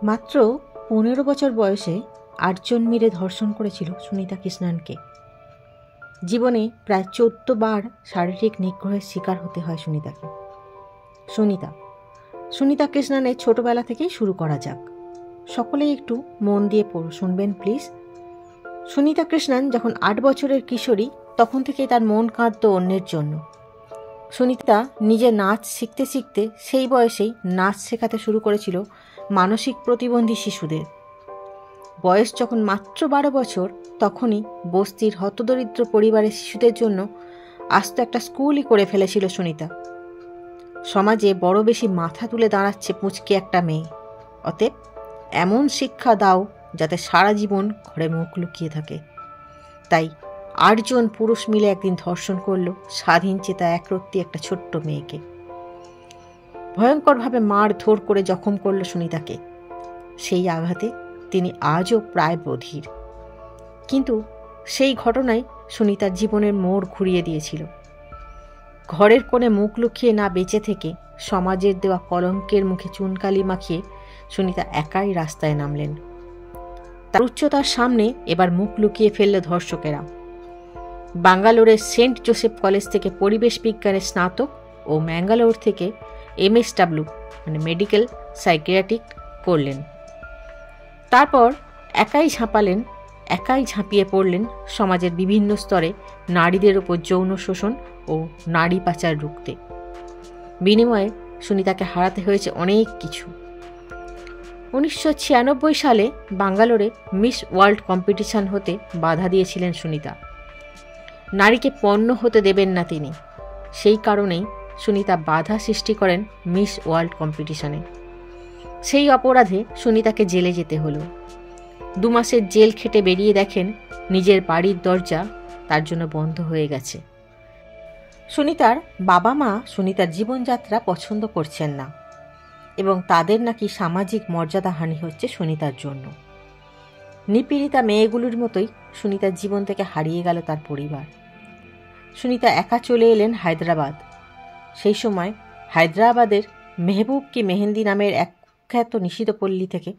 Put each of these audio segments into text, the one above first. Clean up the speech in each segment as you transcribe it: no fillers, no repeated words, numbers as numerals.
মাত্র 15 বছর বয়সে 8 জন মিলে ধর্ষণ করেছিল সুনিতা কৃষ্ণানকে। জীবনে প্রায় 14 বার শারীরিক নিগ্রহের শিকার হতে হয় সুনিতাকে। সুনিতা কৃষ্ণানের ছোটবেলা থেকেই শুরু করা যাক। সকলেই একটু মন দিয়ে শুনবেন প্লিজ। সুনিতা কৃষ্ণান যখন 8 বছরের কিশোরী, তখন থেকেই তার মন কাঁদত অন্যের জন্য। সুনিতা নিজে নাচ শিখতে শিখতে সেই বয়সেই নাচ শেখাতে শুরু করেছিল মানসিক প্রতিবন্ধী শিশুদের। বয়স যখন মাত্র 12 বছর, তখনই বস্তির হতদরিদ্র পরিবারের শিশুদের জন্য আস্ত একটা স্কুলই করে ফেলেছিল সুনিতা। সমাজে বড় বেশি মাথা তুলে দাঁড়াচ্ছে পুঁচকে একটা মেয়ে, অতএব এমন শিক্ষা দাও যাতে সারা জীবন ঘরে মুখ লুকিয়ে থাকে। তাই 8 জন পুরুষ মিলে একদিন ধর্ষণ করলো স্বাধীন চেতা একরত্তি একটা ছোট্ট মেয়েকে। ভয়ঙ্করভাবে মারধর করে জখম করল সুনিতাকে। সেই আঘাতে তিনি আজও প্রায় বধির। কিন্তু সেই ঘটনাই সুনিতার জীবনের মোড় ঘুরিয়ে দিয়েছিল। ঘরের কোণে মুখ লুকিয়ে না বেঁচে থেকে সমাজের দেওয়া কলঙ্কের মুখে চুনকালি মাখিয়ে সুনিতা একাই রাস্তায় নামলেন। তার উচ্চতার সামনে এবার মুখ লুকিয়ে ফেলল ধর্ষকেরা। ব্যাঙ্গালোরের সেন্ট জোসেফ কলেজ থেকে পরিবেশ বিজ্ঞানের স্নাতক ও ম্যাঙ্গালোর থেকে MSW মেডিকেল সাইকিয়াট্রিক করলেন। তারপর একাই ঝাঁপিয়ে পড়লেন সমাজের বিভিন্ন স্তরে নারীদের ওপর যৌন শোষণ ও নারী পাচার রুখতে। বিনিময়ে সুনিতাকে হারাতে হয়েছে অনেক কিছু। 1996 সালে ব্যাঙ্গালোরে মিস ওয়ার্ল্ড কম্পিটিশন হতে বাধা দিয়েছিলেন সুনিতা। নারীকে পণ্য হতে দেবেন না তিনি। সেই কারণেই সুনিতা বাধা সৃষ্টি করেন মিস ওয়ার্ল্ড কম্পিটিশনে। সেই অপরাধে সুনিতাকে জেলে যেতে হলো। 2 মাসের জেল খেটে বেরিয়ে দেখেন নিজের বাড়ির দরজা তার জন্য বন্ধ হয়ে গেছে। সুনিতার বাবা মা সুনিতার জীবনযাত্রা পছন্দ করছেন না এবং তাদের নাকি সামাজিক মর্যাদাহানি হচ্ছে সুনিতার জন্য। নিপীড়িতা মেয়েগুলোর মতোই সুনিতার জীবন থেকে হারিয়ে গেল তার পরিবার। সুনিতা একা চলে এলেন হায়দ্রাবাদ। সেই সময় হায়দ্রাবাদের মেহবুব কি মেহেন্দি নামের এক খ্যাত নিষিদ্ধ পল্লী থেকে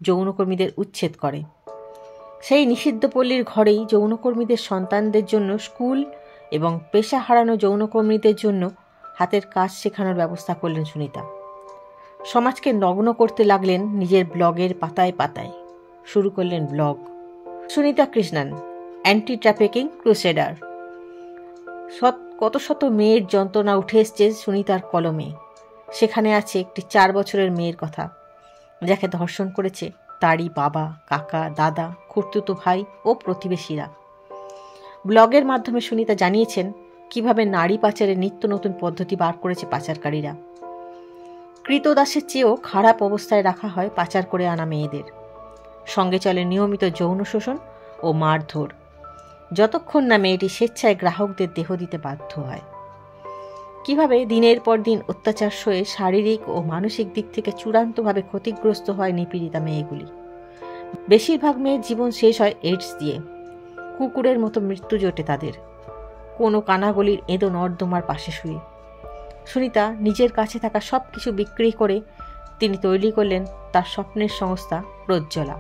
যৌনকর্মীদের উচ্ছেদ করে। সেই নিষিদ্ধ পল্লীর ঘরেই যৌনকর্মীদের সন্তানদের জন্য স্কুল এবং পেশা হারানো যৌনকর্মীদের জন্য হাতের কাজ শেখানোর ব্যবস্থা করলেন সুনিতা। সমাজকে নগ্ন করতে লাগলেন নিজের ব্লগের পাতায় পাতায়। শুরু করলেন blog Sunita Krishnan anti trafficking crusader. কত শত মেয়ের যন্ত্রণা উঠে এসছে সুনিতার কলমে। সেখানে আছে একটি 4 বছরের মেয়ের কথা, যাকে ধর্ষণ করেছে তারই বাবা, কাকা, দাদা, খুড়তুতো ভাই ও প্রতিবেশীরা। ব্লগের মাধ্যমে সুনিতা জানিয়েছেন কিভাবে নারী পাচারের নিত্য নতুন পদ্ধতি বার করেছে পাচারকারীরা। কৃতদাসের চেয়েও খারাপ অবস্থায় রাখা হয় পাচার করে আনা মেয়েদের। সঙ্গে চলে নিয়মিত যৌন শোষণ ও মারধর, যতক্ষণ না মেয়েটি স্বেচ্ছায় গ্রাহকদের দেহ দিতে বাধ্য হয়। কিভাবে দিনের পর দিন অত্যাচার সয়ে শারীরিক ও মানসিক দিক থেকে চূড়ান্তভাবে ক্ষতিগ্রস্ত হয় নিপীড়িতা মেয়েগুলি। বেশিরভাগ মেয়ের জীবন শেষ হয় এইডস দিয়ে। কুকুরের মতো মৃত্যু জোটে তাদের, কোনো কানাগলির এঁদো নর্দমার পাশে শুয়ে। সুনিতা নিজের কাছে থাকা সব কিছু বিক্রি করে তিনি তৈরি করলেন তার স্বপ্নের সংস্থা প্রজ্জ্বলা।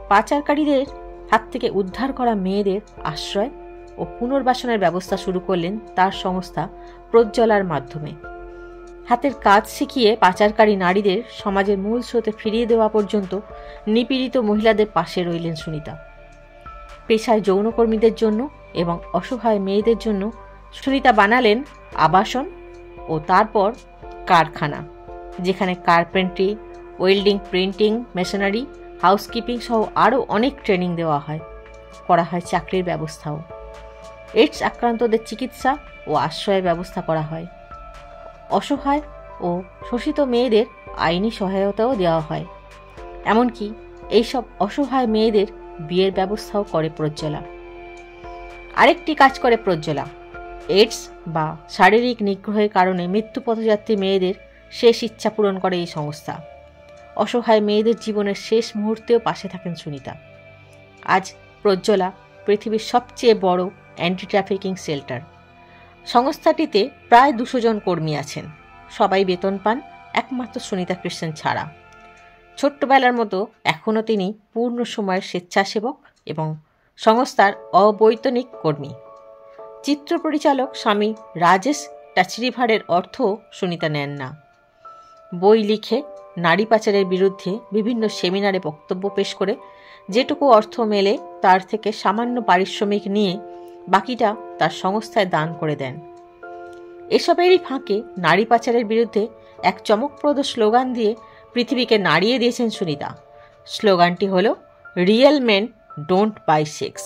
পাচারকারীদের হাত থেকে উদ্ধার করা মেয়েদের আশ্রয় ও পুনর্বাসনের ব্যবস্থা শুরু করলেন তার সংস্থা প্রজ্জ্বলার মাধ্যমে। হাতের কাজ শিখিয়ে পাচারকারী নারীদের সমাজের মূল স্রোতে ফিরিয়ে দেওয়া পর্যন্ত নিপীড়িত মহিলাদের পাশে রইলেন সুনিতা। পেশায় যৌনকর্মীদের জন্য এবং অসহায় মেয়েদের জন্য সুনিতা বানালেন আবাসন ও তারপর কারখানা, যেখানে carpentry, welding, printing, machinery, housekeeping সহ আরও অনেক ট্রেনিং দেওয়া হয়। করা হয় চাকরির ব্যবস্থাও। এইডস আক্রান্তদের চিকিৎসা ও আশ্রয়ের ব্যবস্থা করা হয়। অসহায় ও শোষিত মেয়েদের আইনি সহায়তাও দেওয়া হয়। এমনকি এইসব অসহায় মেয়েদের বিয়ের ব্যবস্থাও করে প্রজ্জ্বলা। আরেকটি কাজ করে প্রজ্জ্বলা, এইডস বা শারীরিক নিগ্রহের কারণে মৃত্যু পথযাত্রী মেয়েদের শেষ ইচ্ছা পূরণ করে এই সংস্থা। অসহায় মেয়েদের জীবনের শেষ মুহূর্তেও পাশে থাকেন সুনিতা। আজ প্রজ্জ্বলা পৃথিবীর সবচেয়ে বড় অ্যান্টি ট্রাফিকিং শেল্টার। সংস্থাটিতে প্রায় 200 জন কর্মী আছেন। সবাই বেতন পান, একমাত্র সুনিতা কৃষ্ণান ছাড়া। ছোট্টবেলার মতো এখনও তিনি পূর্ণ সময়ের স্বেচ্ছাসেবক এবং সংস্থার অবৈতনিক কর্মী। চিত্র পরিচালক স্বামী রাজেশ টাচরিভারের অর্থ সুনিতা নেন না। বই লিখে নারী পাচারের বিরুদ্ধে বিভিন্ন সেমিনারে বক্তব্য পেশ করে যেটুকু অর্থ মেলে তার থেকে সামান্য পারিশ্রমিক নিয়ে বাকিটা তার সংস্থায় দান করে দেন। এসবেরই ফাঁকে নারী পাচারের বিরুদ্ধে এক চমকপ্রদ স্লোগান দিয়ে পৃথিবীকে নাড়িয়ে দিয়েছেন সুনিতা। স্লোগানটি হল real men don't buy sex.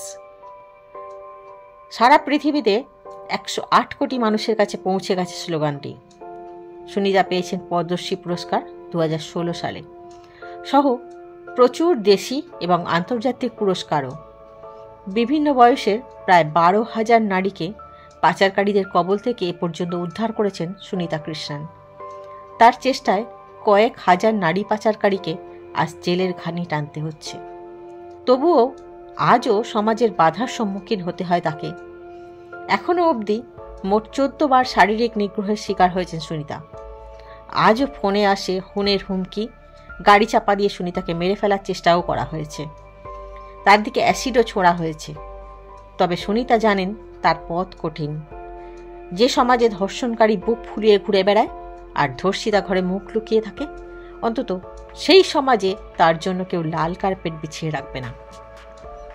সারা পৃথিবীতে 108 কোটি মানুষের কাছে পৌঁছে গেছে স্লোগানটি। সুনিতা পেয়েছেন পদ্মশ্রী পুরস্কার 2016 সালে সহ প্রচুর দেশি এবং আন্তর্জাতিক পুরস্কারও। বিভিন্ন বয়সের প্রায় 12,000 নারীকে পাচারকারীদের কবল থেকে এ পর্যন্ত উদ্ধার করেছেন সুনিতা কৃষ্ণন। তার চেষ্টায় কয়েক হাজার নারী পাচারকারীকে আজ জেলের ঘানি টানতে হচ্ছে। তবুও আজও সমাজের বাধার সম্মুখীন হতে হয় তাকে। এখনও অবধি মোট 14 বার শারীরিক নিগ্রহের শিকার হয়েছেন সুনিতা। আজও ফোনে আসে খুনের হুমকি, গাড়ি চাপা দিয়ে সুনিতাকে মেরে ফেলার চেষ্টাও করা হয়েছে, তার দিকে অ্যাসিডও ছোঁড়া হয়েছে। তবে সুনিতা জানেন তার পথ কঠিন। যে সমাজে ধর্ষণকারী বুক ফুলিয়ে ঘুরে বেড়ায় আর ধর্ষিতা ঘরে মুখ লুকিয়ে থাকে, অন্তত সেই সমাজে তার জন্য কেউ লাল কার্পেট বিছিয়ে রাখবে না।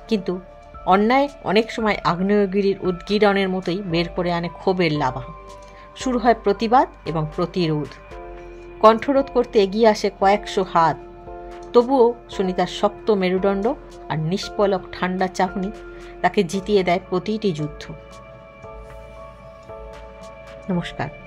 কিন্তু অন্যায় অনেক সময় আগ্নেয়গিরির উদ্গীরণের মতোই বের করে আনে ক্ষোভের লাভা। শুরু হয় প্রতিবাদ এবং প্রতিরোধ। কণ্ঠরোধ করতে এগিয়ে আসে কয়েকশো হাত। তবুও সুনিতার শক্ত মেরুদণ্ড আর নিষ্পলক ঠান্ডা চাহনি তাকে জিতিয়ে দেয় প্রতিটি যুদ্ধ। নমস্কার।